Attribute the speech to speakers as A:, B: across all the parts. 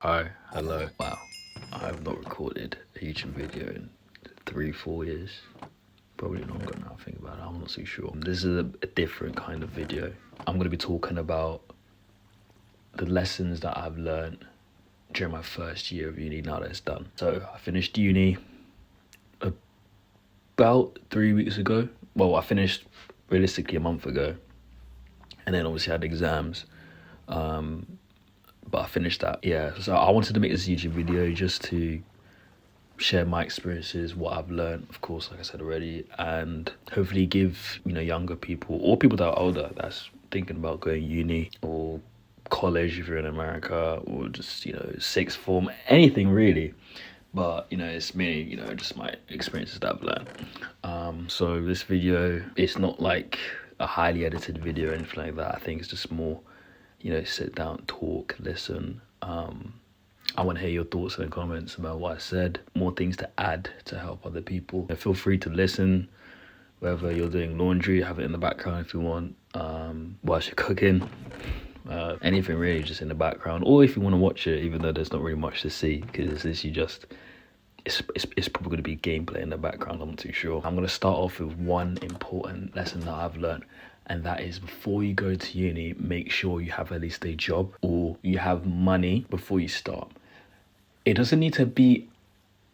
A: Hi, hello. Wow, I have not recorded a YouTube video in 3, 4 years. Probably longer now, I think about it. I'm not too sure. This is a different kind of video. I'm going to be talking about the lessons that I've learned during my first year of uni now that it's done. So I finished uni about 3 weeks ago. Well, I finished realistically a month ago. And then obviously I had exams. But I finished that. Yeah, so I wanted to make this YouTube video just to share my experiences, what I've learned, of course, like I said already, and hopefully give, younger people or people that are older that's thinking about going uni or college if you're in America, or just, sixth form, anything really. But, it's mainly, just my experiences that I've learned. So this video, it's not like a highly edited video or anything like that. I think it's just more, sit down, talk, listen. I want to hear your thoughts and comments about what I said, more things to add to help other people. Feel free to listen, whether you're doing laundry, have it in the background if you want, whilst you're cooking, anything really just in the background, or if you want to watch it, even though there's not really much to see, because it's literally just, it's probably going to be gameplay in the background, I'm not too sure. I'm going to start off with one important lesson that I've learned, and that is before you go to uni, make sure you have at least a job or you have money before you start. It doesn't need to be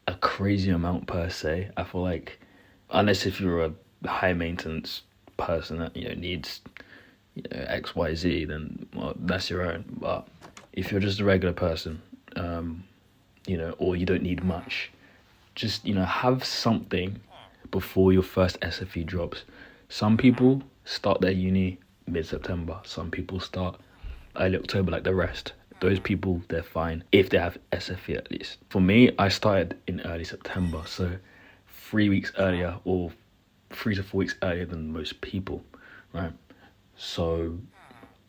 A: a crazy amount per se. I feel like, unless if you're a high maintenance person that needs X, Y, Z, then well, that's your own. But if you're just a regular person, or you don't need much, just have something before your first SFE drops. Some people start their uni mid-September. Some people start early October, like the rest. Those people, they're fine if they have SFE at least. For me, I started in early September, so 3 weeks earlier, or 3 to 4 weeks earlier than most people, right? So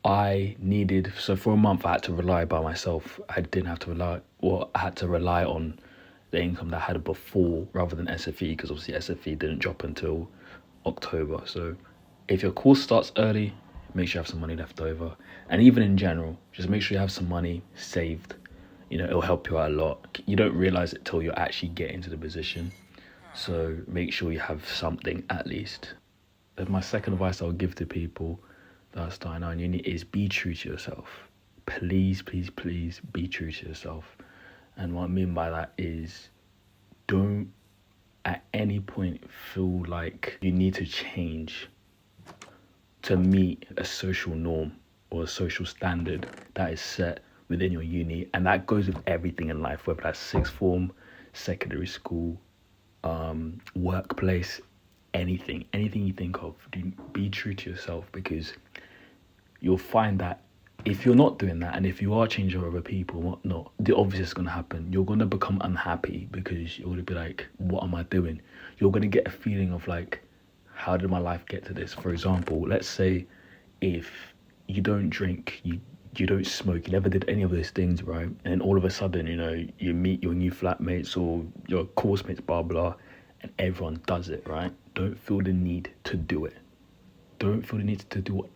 A: so for a month I had to rely by myself. I didn't have to rely, or I had to rely on the income that I had before rather than SFE, because obviously SFE didn't drop until October. So if your course starts early, make sure you have some money left over. And even in general, just make sure you have some money saved. It'll help you out a lot. You don't realize it till you actually get into the position. So make sure you have something at least. And my second advice I'll give to people that are starting out in uni is be true to yourself. Please, please, please be true to yourself. And what I mean by that is, don't at any point feel like you need to change to meet a social norm or a social standard that is set within your uni. And that goes with everything in life, whether that's sixth form, secondary school, workplace, anything you think of. Be true to yourself, because you'll find that if you're not doing that, and if you are changing other people and whatnot, the obvious is going to happen. You're going to become unhappy, because you're going to be like, what am I doing? You're going to get a feeling of like, how did my life get to this? For example, let's say if you don't drink, you don't smoke, you never did any of those things, right? And then all of a sudden, you meet your new flatmates or your course mates, blah, blah, and everyone does it, right? Don't feel the need to do it. Don't feel the need to do what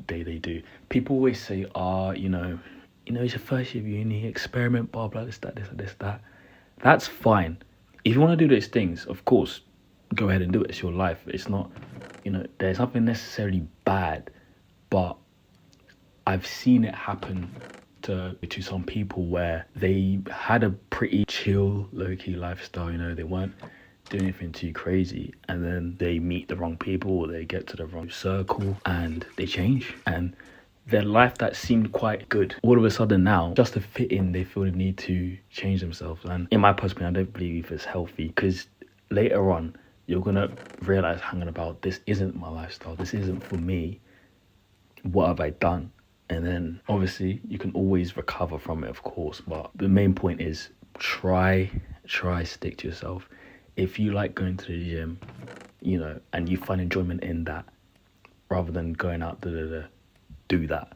A: they do. People always say, it's your first year of uni, experiment, blah blah, this that. That's fine. If you want to do those things, of course, go ahead and do it. It's your life. It's not, there's nothing necessarily bad, but I've seen it happen to some people where they had a pretty chill, low-key lifestyle. They weren't doing anything too crazy, and then they meet the wrong people, or they get to the wrong circle, and they change, and their life that seemed quite good, all of a sudden now, just to fit in, they feel the need to change themselves. And in my personal opinion, I don't believe it's healthy, because later on you're gonna realize, hanging about, this isn't my lifestyle, this isn't for me, what have I done? And then obviously you can always recover from it, of course, but the main point is try stick to yourself. If you like going to the gym, and you find enjoyment in that, rather than going out, do that.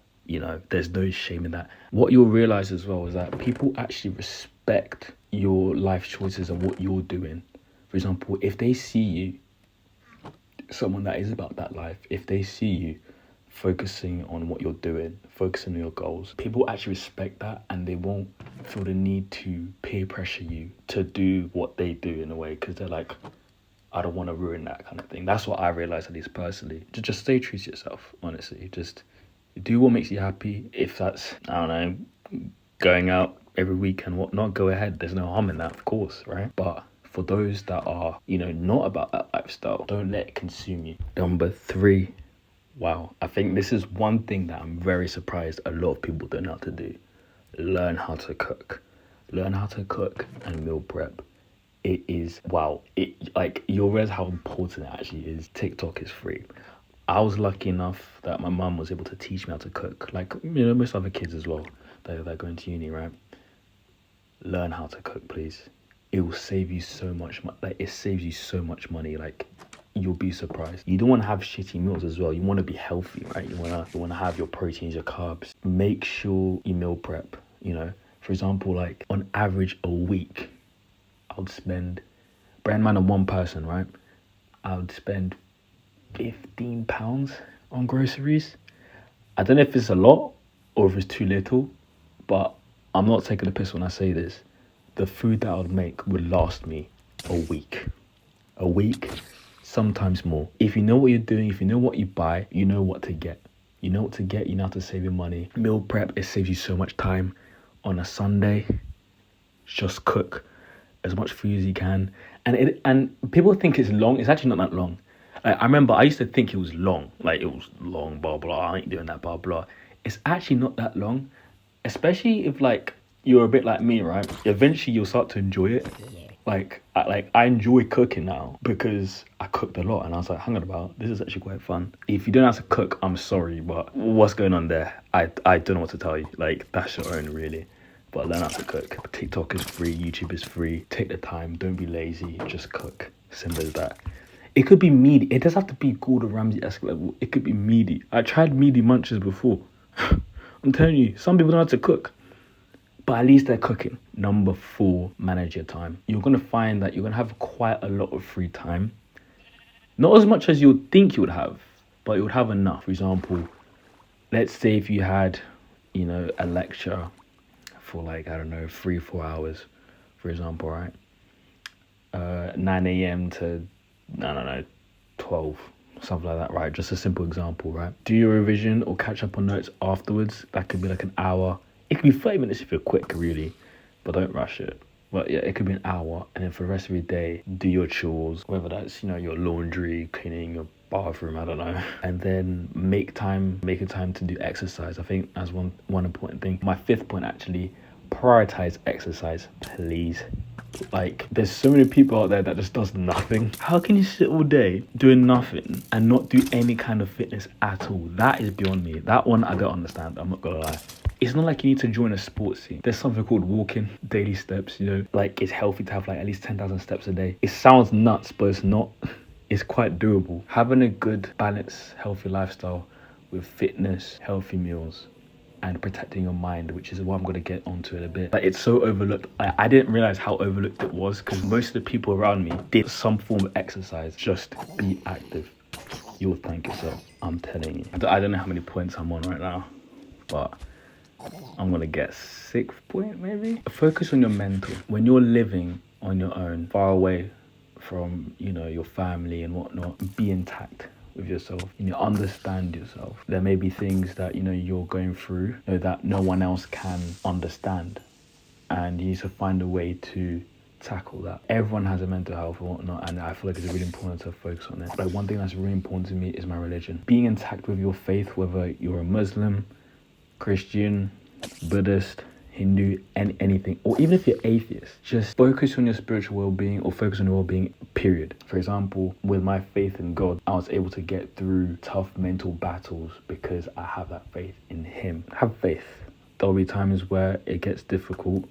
A: There's no shame in that. What you'll realize as well is that people actually respect your life choices and what you're doing. For example, if they see you, someone that is about that life, if they see you focusing on what you're doing, focusing on your goals, people actually respect that, and they won't feel the need to peer pressure you to do what they do in a way, because they're like, I don't want to ruin that kind of thing. That's what I realized, at least personally. Just stay true to yourself, honestly. Just do what makes you happy. If that's, I don't know, going out every week and whatnot, go ahead. There's no harm in that, of course, right? But for those that are, not about that lifestyle, don't let it consume you. Number 3, wow, I think this is one thing that I'm very surprised a lot of people don't know how to do. Learn how to cook. Learn how to cook and meal prep. It is, wow, you'll realize how important it actually is. TikTok is free. I was lucky enough that my mum was able to teach me how to cook, like, most other kids as well. They're going to uni, right? Learn how to cook, please. It will save you so much it saves you so much money. Like, you'll be surprised. You don't want to have shitty meals as well. You want to be healthy, right? You want to have your proteins, your carbs. Make sure you meal prep. For example, like on average a week, I would spend, bear in mind I'm one person, right? I would spend £15 on groceries. I don't know if it's a lot or if it's too little, but I'm not taking the piss when I say this. The food that I would make would last me a week. Sometimes more. If you know what you're doing, if you know what you buy, you know what to get. You know how to save your money. Meal prep, it saves you so much time. On a Sunday, just cook as much food as you can. And people think it's long. It's actually not that long. I remember I used to think it was long. Like, it was long, blah, blah, I ain't doing that, blah, blah. It's actually not that long. Especially if, like, you're a bit like me, right? Eventually you'll start to enjoy it. I enjoy cooking now because I cooked a lot, and I was like, hang on about, this is actually quite fun. If you don't know how to cook, I'm sorry, but what's going on there? I don't know what to tell you. Like, that's your own, really. But learn how to cook. TikTok is free, YouTube is free. Take the time, don't be lazy, just cook. Simple as that. It could be meaty. It doesn't have to be Gordon Ramsay-esque level. It could be meaty. I tried meaty munches before. I'm telling you, some people don't know how to cook, but at least they're cooking. Number 4, manage your time. You're going to find that you're going to have quite a lot of free time. Not as much as you would think you would have, but you would have enough. For example, let's say if you had, a lecture for 3-4 hours, for example, right? 9 a.m. to, 12, something like that, right? Just a simple example, right? Do your revision or catch up on notes afterwards. That could be like an hour. It could be 30 minutes if you're quick, really, but don't rush it. But yeah, it could be an hour, and then for the rest of your day, do your chores, whether that's, your laundry, cleaning your bathroom, I don't know. And then make a time to do exercise. I think that's one important thing. My 5th point, actually, prioritize exercise, please. Like, there's so many people out there that just does nothing. How can you sit all day doing nothing and not do any kind of fitness at all? That is beyond me. That one I don't understand, I'm not gonna lie. It's not like you need to join a sports team. There's something called walking, daily steps, like, it's healthy to have like at least 10,000 steps a day. It sounds nuts, but it's not. It's quite doable. Having a good, balanced, healthy lifestyle with fitness, healthy meals, and protecting your mind, which is what I'm going to get onto in a bit. But it's so overlooked. I didn't realize how overlooked it was, because most of the people around me did some form of exercise. Just be active. You'll thank yourself. I'm telling you. I don't know how many points I'm on right now, but I'm going to get 6th point maybe. Focus on your mental. When you're living on your own, far away from, your family and whatnot, be intact with yourself. Understand yourself. There may be things that you're going through that no one else can understand, and you need to find a way to tackle that. Everyone has a mental health and whatnot, and I feel like it's really important to focus on it. Like, one thing that's really important to me is my religion. Being intact with your faith, whether you're a Muslim, Christian, Buddhist, Hindu, and anything, or even if you're atheist, just focus on your spiritual well-being, or focus on your well-being, period. For example, with my faith in God, I was able to get through tough mental battles because I have that faith in Him. Have faith. There'll be times where it gets difficult,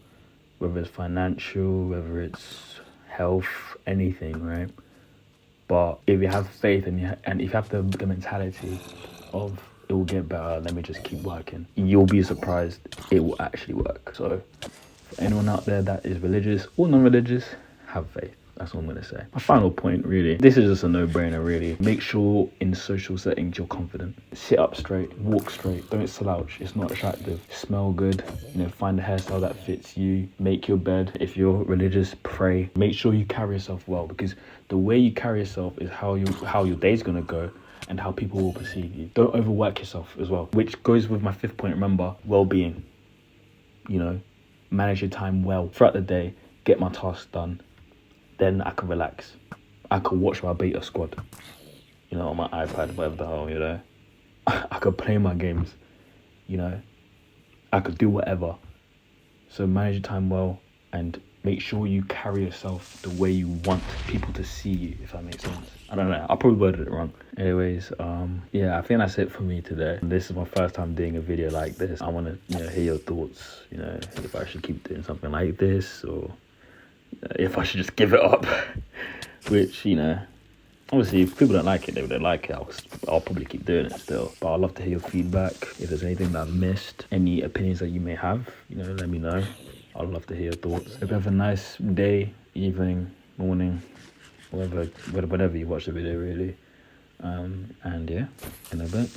A: whether it's financial, whether it's health, anything, right? But if you have faith and if you have the mentality of, it will get better, let me just keep working, you'll be surprised it will actually work. So for anyone out there that is religious or non-religious, have faith. That's all I'm gonna say. My final point, really, this is just a no-brainer, really. Make sure in social settings you're confident. Sit up straight, walk straight, don't slouch. It's not attractive. Smell good, find a hairstyle that fits you. Make your bed. If you're religious, pray. Make sure you carry yourself well, because the way you carry yourself is how your day's gonna go and how people will perceive you. Don't overwork yourself as well, which goes with my 5th point. Remember, well-being. Manage your time well throughout the day, get my tasks done, then I can relax. I could watch my beta squad, on my iPad, whatever the hell, I could play my games, I could do whatever. So manage your time well and make sure you carry yourself the way you want people to see you, if that makes sense. I don't know, I probably worded it wrong. Anyways, I think that's it for me today. This is my first time doing a video like this. I want to, hear your thoughts, if I should keep doing something like this or if I should just give it up. Which, obviously if people don't like it, they don't like it. I'll probably keep doing it still. But I'd love to hear your feedback. If there's anything that I've missed, any opinions that you may have, let me know. I'd love to hear your thoughts. Hope you have a nice day, evening, morning, whenever you watch the video, really. And yeah, in a bit.